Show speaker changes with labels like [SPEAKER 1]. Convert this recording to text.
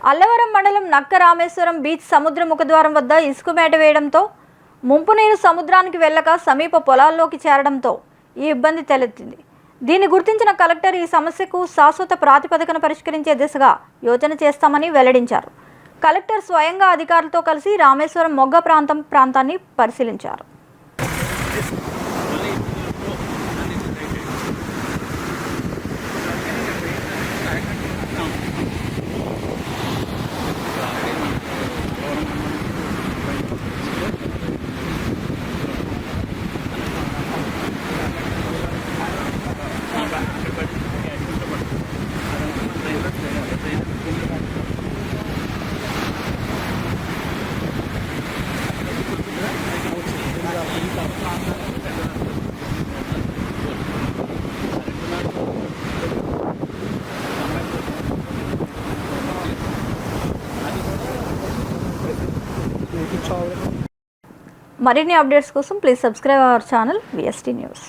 [SPEAKER 1] అల్లవరం మండలం నక్క రామేశ్వరం బీచ్ సముద్ర ముఖద్వారం వద్ద ఇసుక మేట వేయడంతో ముంపు నీరు సముద్రానికి వెళ్ళక సమీప పొలాల్లోకి చేరడంతో ఈ ఇబ్బంది తలెత్తింది. దీన్ని గుర్తించిన కలెక్టర్ ఈ సమస్యకు శాశ్వత ప్రాతిపదికన పరిష్కరించే దిశగా యోచన చేస్తామని వెల్లడించారు. కలెక్టర్ స్వయంగా అధికారులతో కలిసి రామేశ్వరం మొగ్గ ప్రాంతాన్ని పరిశీలించారు. మరిన్ని అప్డేట్స్ కోసం please subscribe our channel VST news.